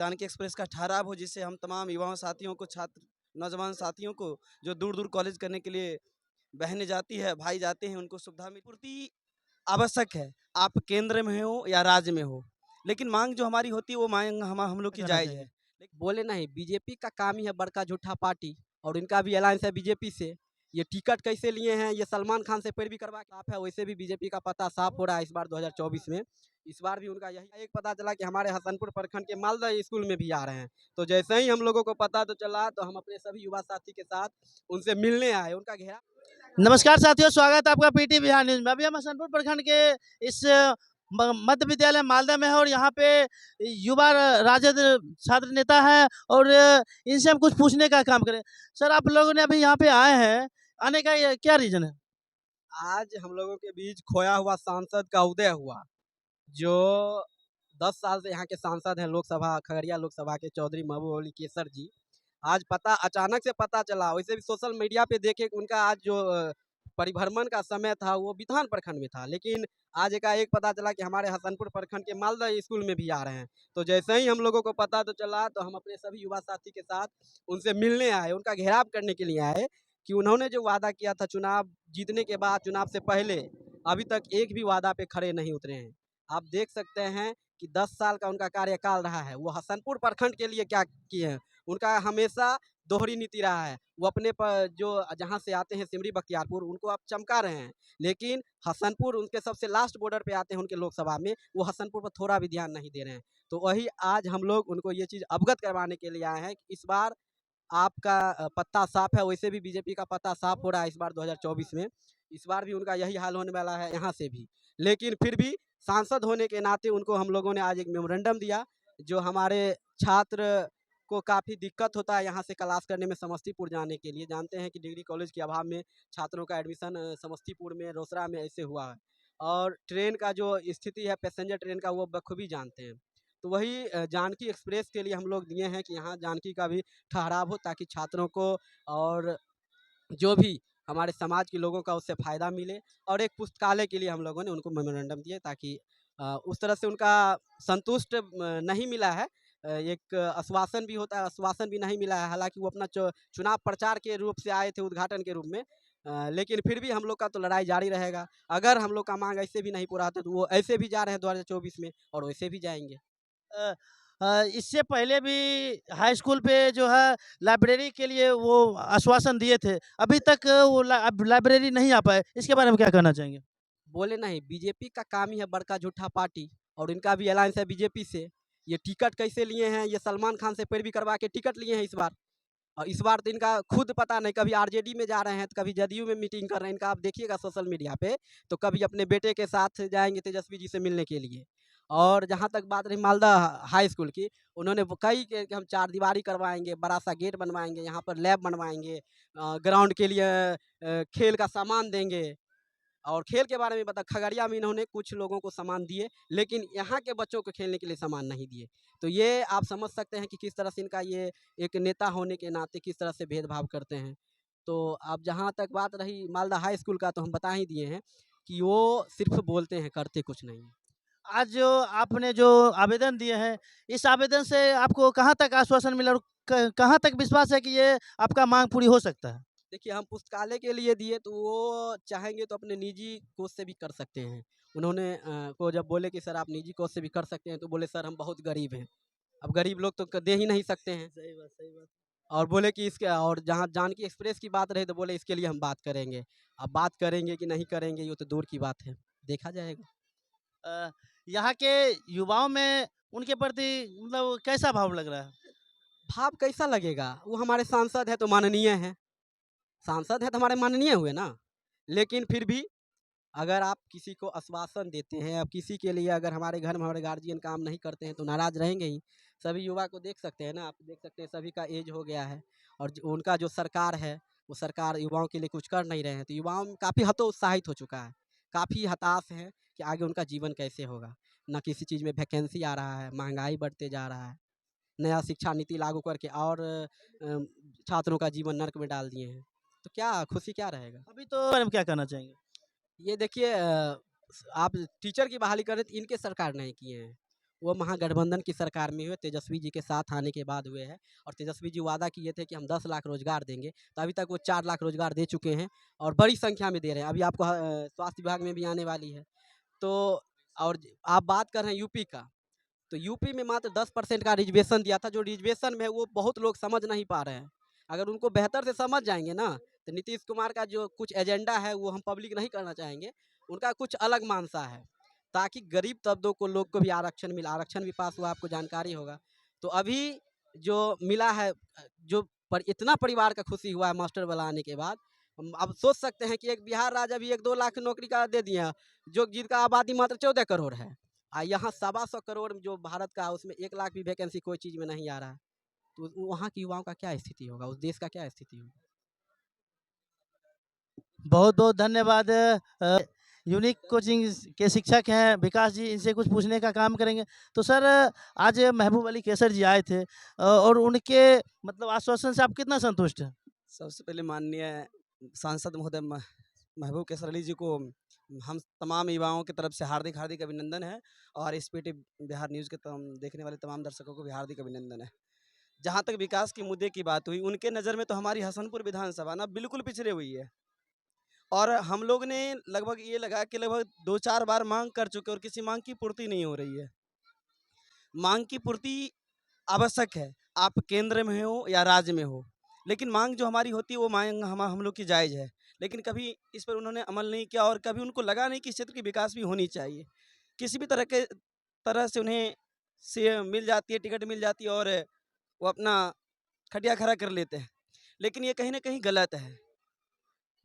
Janaki express का ठहराव हो, जिससे हम तमाम युवाओं साथियों को, छात्र नौजवान साथियों को जो दूर दूर कॉलेज करने के लिए बहनें जाती है, भाई जाते हैं, उनको सुविधा मिल पूर्ति आवश्यक है। आप केंद्र में हो या राज्य में हो, लेकिन मांग जो हमारी होती है वो मांग हम लोग की कहना जायज़ चाहेंगे? है। बोले नहीं, बीजेपी का काम ही है बड़का झूठा पार्टी, और इनका भी अलायंस है बीजेपी से। ये टिकट कैसे लिए हैं, ये सलमान खान से पैरवी करवा के साफ है, वैसे भी बीजेपी का पता साफ हो रहा है इस बार 2024 में। इस बार भी उनका यही एक पता चला कि हमारे हसनपुर प्रखंड के मालदा स्कूल में भी आ रहे हैं। तो जैसे ही हम लोगों को पता तो चला, तो हम अपने सभी युवा साथी के साथ उनसे मिलने आए, उनका घेरा। नमस्कार साथियों, स्वागत है आपका पीटी बिहार न्यूज में। अभी हम हसनपुर प्रखंड के इस मध्य विद्यालय मालदा में है और यहाँ पे युवा राजद छात्र नेता है और इनसे हम कुछ पूछने का काम करें। सर, आप लोगों ने अभी यहाँ पे आए हैं, आने का ये क्या रीजन है? आज हम लोगों के बीच खोया हुआ सांसद का उदय हुआ, जो 10 साल से यहाँ के सांसद हैं, लोकसभा खगड़िया लोकसभा के चौधरी महबूब अली केसर जी। आज पता अचानक से पता चला, वैसे भी सोशल मीडिया पे देखे कि उनका आज जो परिभ्रमण का समय था वो बिथान प्रखंड में था, लेकिन आज एकाएक पता चला कि हमारे हसनपुर प्रखंड के मालदा स्कूल में भी आ रहे हैं। तो जैसे ही हम लोगों को पता तो चला, तो हम अपने सभी युवा साथी के साथ उनसे मिलने आए, उनका घेराव करने के लिए आए कि उन्होंने जो वादा किया था चुनाव जीतने के बाद, चुनाव से पहले, अभी तक एक भी वादा पे खड़े नहीं उतरे हैं। आप देख सकते हैं कि 10 साल का उनका कार्यकाल रहा है, वो हसनपुर प्रखंड के लिए क्या किए हैं। उनका हमेशा दोहरी नीति रहा है। वो अपने पर जो जहाँ से आते हैं सिमरी बख्तियारपुर, उनको आप चमका रहे हैं, लेकिन हसनपुर उनके सबसे लास्ट बॉर्डर पे आते हैं उनके लोकसभा में, वो हसनपुर पर थोड़ा भी ध्यान नहीं दे रहे हैं। तो वही आज हम लोग उनको ये चीज़ अवगत करवाने के लिए आए हैं कि इस बार आपका पत्ता साफ है, वैसे भी बीजेपी का पत्ता साफ हो रहा है इस बार 2024 में। इस बार भी उनका यही हाल होने वाला है यहाँ से भी। लेकिन फिर भी सांसद होने के नाते उनको हम लोगों ने आज एक मेमोरेंडम दिया, जो हमारे छात्र को काफ़ी दिक्कत होता है यहाँ से क्लास करने में समस्तीपुर जाने के लिए। जानते हैं कि डिग्री कॉलेज के अभाव में छात्रों का एडमिशन समस्तीपुर में, रोसड़ा में ऐसे हुआ है, और ट्रेन का जो स्थिति है पैसेंजर ट्रेन का, वो बखूबी जानते हैं। तो वही जानकी एक्सप्रेस के लिए हम लोग दिए हैं कि यहाँ जानकी का भी ठहराव हो, ताकि छात्रों को और जो भी हमारे समाज के लोगों का उससे फ़ायदा मिले। और एक पुस्तकालय के लिए हम लोगों ने उनको मेमोरेंडम दिए, ताकि उस तरह से उनका संतुष्ट नहीं मिला है। एक आश्वासन भी होता है, आश्वासन भी नहीं मिला है। हालाँकि वो अपना चुनाव प्रचार के रूप से आए थे, उद्घाटन के रूप में। लेकिन फिर भी हम लोग का तो लड़ाई जारी रहेगा। अगर हम लोग का माँग ऐसे भी नहीं पूरा होता, तो वो ऐसे भी जा रहे हैं 2024 में, और वैसे भी जाएँगे। अ इससे पहले भी हाई स्कूल पे जो है लाइब्रेरी के लिए वो आश्वासन दिए थे। अभी तक वो अब लाइब्रेरी नहीं आ पाए। इसके बारे में क्या कहना चाहेंगे? बोले नहीं, बीजेपी का काम ही है बड़का झूठा पार्टी, और इनका भी अलायंस है बीजेपी से। ये टिकट कैसे लिए हैं, ये सलमान खान से पैरवी करवा के टिकट लिए हैं इस बार। और इस बार तो इनका खुद पता नहीं, कभी आरजेडी में जा रहे हैं, तो कभी जदयू में मीटिंग कर रहे हैं। इनका आप देखिएगा सोशल मीडिया पे, तो कभी अपने बेटे के साथ जाएंगे तेजस्वी जी से मिलने के लिए। और जहाँ तक बात रही मालदा हाई स्कूल की, उन्होंने वो कई के कि हम चार दीवारी करवाएंगे, बड़ा सा गेट बनवाएंगे, यहाँ पर लैब बनवाएंगे, ग्राउंड के लिए खेल का सामान देंगे। और खेल के बारे में बता, खगड़िया में इन्होंने कुछ लोगों को सामान दिए, लेकिन यहाँ के बच्चों को खेलने के लिए सामान नहीं दिए। तो ये आप समझ सकते हैं कि किस तरह से इनका ये एक नेता होने के नाते किस तरह से भेदभाव करते हैं। तो अब जहाँ तक बात रही मालदा हाई स्कूल का, तो हम बता ही दिए हैं कि वो सिर्फ बोलते हैं, करते कुछ नहीं हैं। आज जो आपने जो आवेदन दिए हैं, इस आवेदन से आपको कहाँ तक आश्वासन मिला और कहाँ तक विश्वास है कि ये आपका माँग पूरी हो सकता है? देखिए, हम पुस्तकालय के लिए दिए, तो वो चाहेंगे तो अपने निजी कोष से भी कर सकते हैं। उन्होंने को जब बोले कि सर आप निजी कोष से भी कर सकते हैं, तो बोले सर हम बहुत गरीब हैं। अब गरीब लोग तो दे ही नहीं सकते हैं। सही बात, सही बात। और बोले कि इसके, और जहाँ जानकी एक्सप्रेस की बात रही, तो बोले इसके लिए हम बात करेंगे। अब बात करेंगे कि नहीं करेंगे, ये तो दूर की बात है, देखा जाएगा। अ, यहाँ के युवाओं में उनके प्रति मतलब कैसा भाव लग रहा है? भाव कैसा लगेगा, वो हमारे सांसद है तो माननीय है, सांसद है तो हमारे माननीय हुए ना। लेकिन फिर भी अगर आप किसी को आश्वासन देते हैं, अब किसी के लिए अगर हमारे घर में हमारे गार्जियन काम नहीं करते हैं, तो नाराज़ रहेंगे ही। सभी युवा को देख सकते हैं ना, आप देख सकते हैं सभी का एज हो गया है, और उनका जो सरकार है, वो सरकार युवाओं के लिए कुछ कर नहीं रहे हैं। तो युवाओं में काफ़ी हतोत्साहित हो चुका है, काफ़ी हताश है कि आगे उनका जीवन कैसे होगा। ना किसी चीज़ में वैकेंसी आ रहा है, महंगाई बढ़ते जा रहा है, नया शिक्षा नीति लागू करके और छात्रों का जीवन नर्क में डाल दिए हैं। तो क्या खुशी क्या रहेगा। अभी तो बारे में क्या कहना चाहेंगे? ये देखिए, आप टीचर की बहाली कर रहे थे, इनके सरकार नहीं किए हैं। वो महागठबंधन की सरकार में हुए, तेजस्वी जी के साथ आने के बाद हुए हैं। और तेजस्वी जी वादा किए थे कि हम 10 लाख रोजगार देंगे, तो अभी तक वो 4 लाख रोजगार दे चुके हैं और बड़ी संख्या में दे रहे हैं। अभी आपको स्वास्थ्य विभाग में भी आने वाली है। तो और आप बात कर रहे हैं यूपी का, तो यूपी में मात्र 10% का रिजर्वेशन दिया था। जो रिजर्वेशन में है वो बहुत लोग समझ नहीं पा रहे हैं। अगर उनको बेहतर से समझ जाएंगे ना, तो नीतीश कुमार का जो कुछ एजेंडा है वो हम पब्लिक नहीं करना चाहेंगे। उनका कुछ अलग मानसा है, ताकि गरीब तबकों को लोग को भी आरक्षण मिला। आरक्षण भी पास हुआ, आपको जानकारी होगा। तो अभी जो मिला है, जो पर इतना परिवार का खुशी हुआ है मास्टर वाला आने के बाद। हम अब सोच सकते हैं कि एक बिहार राज्य अभी 1-2 लाख नौकरी का दे दिया, जो जिनका आबादी मात्र 14 करोड़ है। यहाँ 125 करोड़ जो भारत का है, उसमें 1 लाख भी वैकेंसी कोई चीज़ में नहीं आ रहा है। तो वहाँ के युवाओं का क्या स्थिति होगा, उस देश का क्या स्थिति होगा? बहुत बहुत धन्यवाद। यूनिक कोचिंग के शिक्षक हैं विकास जी, इनसे कुछ पूछने का काम करेंगे। तो सर, आज महबूब अली कैसर जी आए थे और उनके मतलब आश्वासन से आप कितना संतुष्ट हैं? सबसे पहले माननीय सांसद महोदय महबूब कैसर अली जी को हम तमाम युवाओं की तरफ से हार्दिक हार्दिक अभिनंदन है, और इस पीटी बिहार न्यूज़ के देखने वाले तमाम दर्शकों को भी हार्दिक अभिनंदन है। जहाँ तक विकास के मुद्दे की बात हुई, उनके नज़र में तो हमारी हसनपुर विधानसभा ना बिल्कुल पिछड़े हुई है, और हम लोग ने लगभग ये लगा कि लगभग 2-4 बार मांग कर चुके और किसी मांग की पूर्ति नहीं हो रही है। मांग की पूर्ति आवश्यक है, आप केंद्र में हो या राज्य में हो, लेकिन मांग जो हमारी होती है वो मांग हम लोग की जायज़ है। लेकिन कभी इस पर उन्होंने अमल नहीं किया, और कभी उनको लगा नहीं कि इस क्षेत्र की विकास भी होनी चाहिए। किसी भी तरह से उन्हें से मिल जाती है, टिकट मिल जाती है, और वो अपना खटिया खड़ा कर लेते हैं। लेकिन ये कहीं न कहीं गलत है।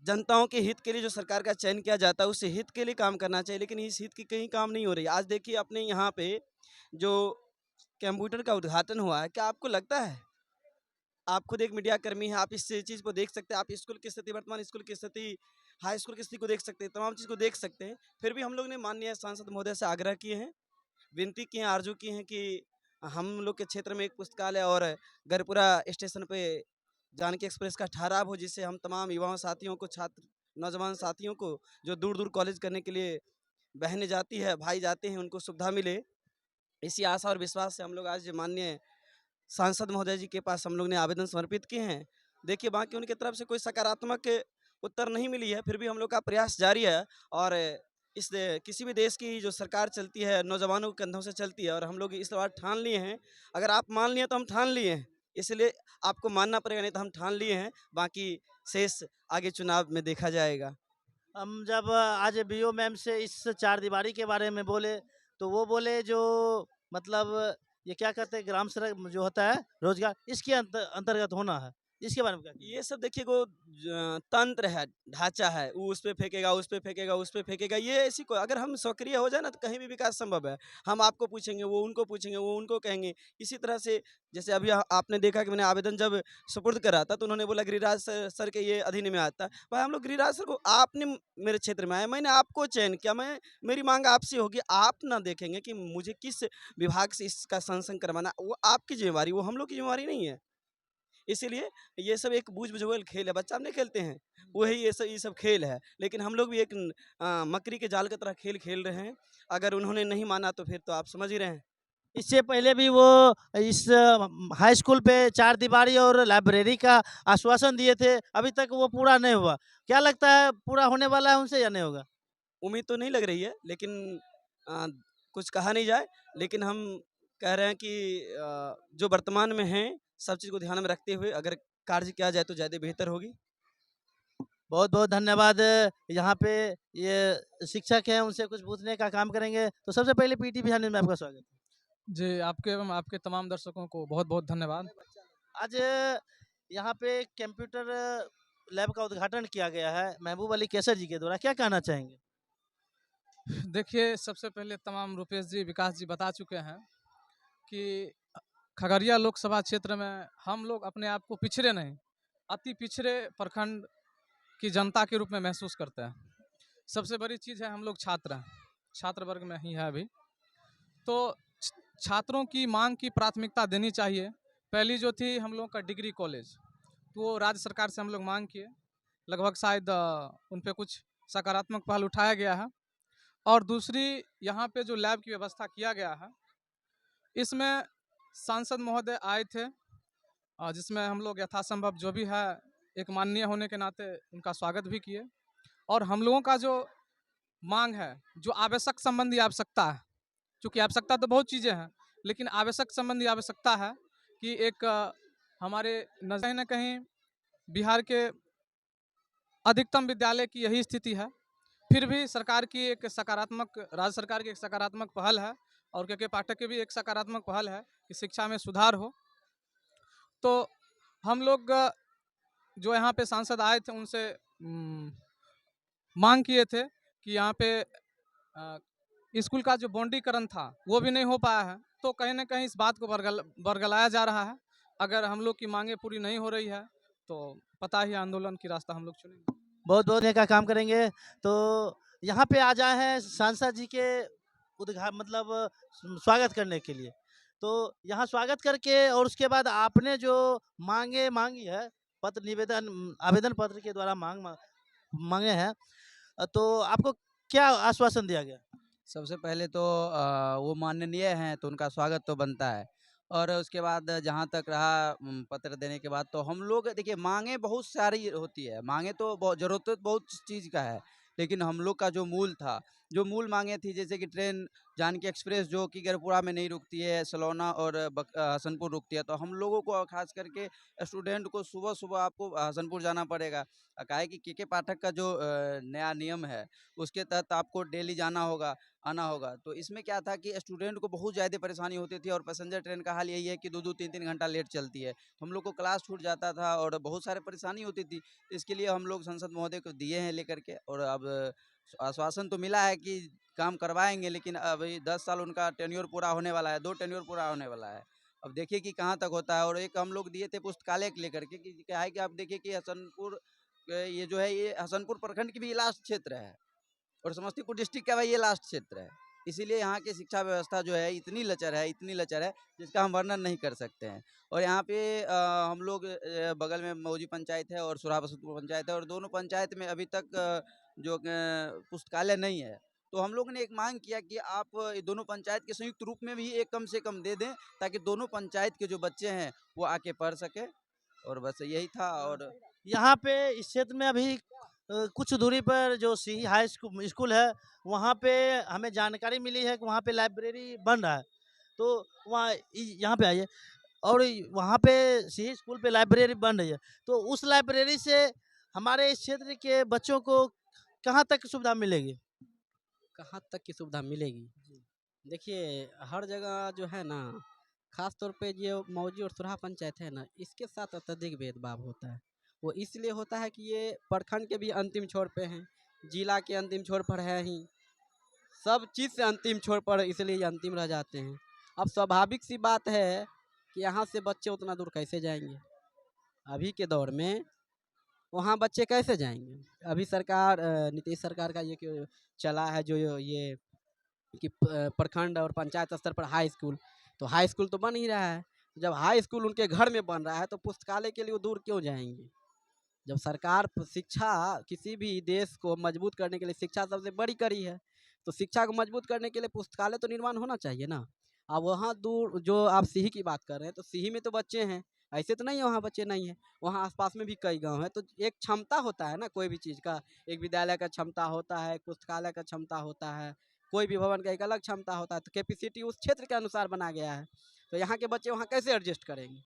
जनताओं के हित के लिए जो सरकार का चयन किया जाता है, उस हित के लिए काम करना चाहिए, लेकिन इस हित की कहीं काम नहीं हो रही है। आज देखिए अपने यहाँ पे जो कंप्यूटर का उद्घाटन हुआ है, क्या आपको लगता है, आप खुद एक मीडिया कर्मी हैं, आप इस चीज़ को देख सकते हैं, आप स्कूल की स्थिति, वर्तमान स्कूल की स्थिति, हाई स्कूल की स्थिति को देख सकते हैं, तमाम चीज़ को देख सकते हैं। फिर भी हम लोग ने माननीय सांसद महोदय से आग्रह किए हैं, विनती की है, आरजू की हैं कि हम लोग के क्षेत्र में एक पुस्तकालय और गरपुरा स्टेशन पे जानकी एक्सप्रेस का ठहराव हो, जिससे हम तमाम युवाओं साथियों को, छात्र नौजवान साथियों को जो दूर दूर कॉलेज करने के लिए बहनें जाती है, भाई जाते हैं, उनको सुविधा मिले। इसी आशा और विश्वास से हम लोग आज माननीय सांसद महोदय जी के पास हम लोग ने आवेदन समर्पित किए हैं। देखिए बाकी उनकी तरफ से कोई सकारात्मक उत्तर नहीं मिली है, फिर भी हम लोग का प्रयास जारी है, और किसी भी देश की जो सरकार चलती है नौजवानों के कंधों से चलती है, और हम लोग इस बार ठान लिए हैं। अगर आप मान लिए तो हम ठान लिए हैं, इसलिए आपको मानना पड़ेगा, नहीं तो हम ठान लिए हैं। बाकी शेष आगे चुनाव में देखा जाएगा। हम जब आज बीओ मैम से इस चार दीवारी के बारे में बोले, तो वो बोले जो मतलब ये क्या कहते हैं, ग्राम सड़क जो होता है रोजगार, इसके अंतर्गत होना है। इसके बारे में क्या कहेंगे? ये सब देखिए वो तंत्र है, ढांचा है, वो उस पे फेंकेगा, उस पे फेंकेगा, उस पे फेंकेगा। ये ऐसी को अगर हम सक्रिय हो जाए ना, तो कहीं भी विकास संभव है। हम आपको पूछेंगे, वो उनको पूछेंगे, वो उनको कहेंगे। इसी तरह से जैसे अभी आपने देखा कि मैंने आवेदन जब सुपुर्द करा था, तो उन्होंने बोला गिरिराज सर के ये अधीन में आता है। भाई हम लोग गिरिराज सर को, आपने मेरे क्षेत्र में आए, मैंने आपको चयन किया, मैं मेरी मांग आपसे होगी। आप ना देखेंगे कि मुझे किस विभाग से इसका संरक्षण करवाना, वो आपकी जिम्मेवारी, वो हम लोग की जिम्मेवारी नहीं है। इसीलिए ये सब एक बूझ-बुझावल खेल है, बच्चा नहीं खेलते हैं, वही ये सब खेल है। लेकिन हम लोग भी एक मकड़ी के जाल की तरह खेल खेल रहे हैं। अगर उन्होंने नहीं माना तो फिर तो आप समझ ही रहे हैं। इससे पहले भी वो इस हाई स्कूल पे चार दीवारी और लाइब्रेरी का आश्वासन दिए थे, अभी तक वो पूरा नहीं हुआ। क्या लगता है, पूरा होने वाला है उनसे या नहीं होगा? उम्मीद तो नहीं लग रही है, लेकिन अ, कुछ कहा नहीं जाए, लेकिन हम कह रहे हैं कि जो वर्तमान में हैं, सब चीज़ को ध्यान में रखते हुए अगर कार्य किया जाए तो ज़्यादा बेहतर होगी। बहुत बहुत धन्यवाद। यहाँ पे ये शिक्षक हैं, उनसे कुछ पूछने का काम करेंगे। तो सबसे पहले पीटी बिहार न्यूज़ में आपका स्वागत है। जी, आपके एवं आपके तमाम दर्शकों को बहुत-बहुत धन्यवाद। आज यहाँ पे कंप्यूटर लैब का उद्घाटन किया गया है महबूब अली कैसर जी के द्वारा, क्या कहना चाहेंगे? देखिए, सबसे पहले तमाम रुपेश जी, विकास जी बता चुके हैं कि खगड़िया लोकसभा क्षेत्र में हम लोग अपने आप को पिछड़े नहीं, अति पिछड़े प्रखंड की जनता के रूप में महसूस करते हैं। सबसे बड़ी चीज़ है हम लोग छात्र हैं, छात्र वर्ग में ही है अभी। तो छात्रों की मांग की प्राथमिकता देनी चाहिए। पहली जो थी हम लोगों का डिग्री कॉलेज, तो वो राज्य सरकार से हम लोग मांग किए, लगभग शायद उन पे कुछ सकारात्मक पहल उठाया गया है। और दूसरी यहाँ पे जो लैब की व्यवस्था किया गया है, इसमें सांसद महोदय आए थे, जिसमें हम लोग यथासंभव जो भी है एक माननीय होने के नाते उनका स्वागत भी किए। और हम लोगों का जो मांग है, जो आवश्यक संबंधी आवश्यकता है, चूँकि आवश्यकता तो बहुत चीज़ें हैं, लेकिन आवश्यक संबंधी आवश्यकता है कि एक हमारे कहीं न कहीं बिहार के अधिकतम विद्यालय की यही स्थिति है। फिर भी सरकार की एक सकारात्मक राज्य सरकार की एक सकारात्मक पहल है और के पाठक की भी एक सकारात्मक पहल है कि शिक्षा में सुधार हो। तो हम लोग जो यहाँ पे सांसद आए थे उनसे मांग किए थे कि यहाँ पे स्कूल का जो बॉन्डीकरण था वो भी नहीं हो पाया है, तो कहीं ना कहीं इस बात को बरगलाया जा रहा है। अगर हम लोग की मांगे पूरी नहीं हो रही है तो पता ही आंदोलन की रास्ता हम लोग चुनेंगे। बहुत बहुत का काम करेंगे। तो यहाँ पे आ जाए हैं सांसद जी के मतलब स्वागत करने के लिए। तो यहाँ स्वागत करके और उसके बाद आपने जो मांगी है, पत्र निवेदन आवेदन पत्र के द्वारा मांगे हैं, तो आपको क्या आश्वासन दिया गया? सबसे पहले तो वो माननीय हैं तो उनका स्वागत तो बनता है। और उसके बाद जहाँ तक रहा पत्र देने के बाद, तो हम लोग देखिए मांगे बहुत सारी होती है, मांगे तो बहुत ज़रूरत बहुत चीज़ का है, लेकिन हम लोग का जो मूल था, जो मूल मांगे थी, जैसे कि ट्रेन जानकी एक्सप्रेस जो कि गरपुरा में नहीं रुकती है, सलौना और हसनपुर रुकती है, तो हम लोगों को खास करके स्टूडेंट को सुबह सुबह आपको हसनपुर जाना पड़ेगा। काहे कि के पाठक का जो नया नियम है उसके तहत आपको डेली जाना होगा, आना होगा। तो इसमें क्या था कि स्टूडेंट को बहुत ज़्यादा परेशानी होती थी और पैसेंजर ट्रेन का हाल यही है कि 2-2 3-3 घंटा लेट चलती है। तो हम लोग को क्लास छूट जाता था और बहुत सारे परेशानी होती थी। तो इसके लिए हम लोग सांसद महोदय को दिए हैं लेकर के, और अब आश्वासन तो मिला है कि काम करवाएँगे, लेकिन अभी 10 साल उनका टेन्योर पूरा होने वाला है, 2 टेन्योर पूरा होने वाला है। अब देखिए कि कहाँ तक होता है। और एक हम लोग दिए थे पुस्तकालय को लेकर के कि क्या है कि आप देखिए कि हसनपुर ये जो है ये हसनपुर प्रखंड की भी लास्ट क्षेत्र है और समस्तीपुर डिस्ट्रिक्ट का भाई ये लास्ट क्षेत्र है। इसीलिए यहाँ की शिक्षा व्यवस्था जो है इतनी लचर है जिसका हम वर्णन नहीं कर सकते हैं। और यहाँ पे हम लोग बगल में मौजी पंचायत है और सुरहा बसंतपुर पंचायत है, और दोनों पंचायत में अभी तक जो पुस्तकालय नहीं है। तो हम लोग ने एक मांग किया कि आप ये दोनों पंचायत के संयुक्त रूप में भी एक कम से कम दे दें, ताकि दोनों पंचायत के जो बच्चे हैं वो आके पढ़ सके। और बस यही था। और यहाँ पे इस क्षेत्र में अभी कुछ दूरी पर जो सी हाई स्कूल है, वहाँ पे हमें जानकारी मिली है कि वहाँ पे लाइब्रेरी बन रहा है। तो वहाँ यहाँ पे आइए, और वहाँ पे सी स्कूल पे लाइब्रेरी बन रही है, तो उस लाइब्रेरी से हमारे इस क्षेत्र के बच्चों को कहाँ तक सुविधा मिलेगी? कहाँ तक की सुविधा मिलेगी? देखिए, हर जगह जो है ना, ख़ास तौर पे ये मौजी और सुरहा पंचायत है ना, इसके साथ अत्यधिक भेदभाव होता है। वो इसलिए होता है कि ये प्रखंड के भी अंतिम छोर पे हैं, जिला के अंतिम छोर पर है ही, सब चीज़ से अंतिम छोर पर, इसलिए ये अंतिम रह जाते हैं। अब स्वाभाविक सी बात है कि यहाँ से बच्चे उतना दूर कैसे जाएँगे? अभी के दौर में वहाँ बच्चे कैसे जाएँगे? अभी सरकार नीतीश सरकार का ये जो चला है, जो ये कि प्रखंड और पंचायत स्तर पर हाई स्कूल, तो हाई स्कूल तो बन ही रहा है। जब हाई स्कूल उनके घर में बन रहा है तो पुस्तकालय के लिए वो दूर क्यों जाएँगे? जब सरकार शिक्षा, किसी भी देश को मजबूत करने के लिए शिक्षा सबसे बड़ी कड़ी है, तो शिक्षा को मजबूत करने के लिए पुस्तकालय तो निर्माण होना चाहिए ना। अब वहाँ दूर जो आप सिही की बात कर रहे हैं, तो सिही में तो बच्चे हैं, ऐसे तो नहीं है वहाँ बच्चे नहीं हैं। वहाँ आसपास में भी कई गांव हैं, तो एक क्षमता होता है ना कोई भी चीज़ का। एक विद्यालय का क्षमता होता है, एक पुस्तकालय का क्षमता होता है, कोई भी भवन का एक अलग क्षमता होता है। तो कैपेसिटी उस क्षेत्र के अनुसार बना गया है, तो यहाँ के बच्चे वहाँ कैसे एडजस्ट करेंगे?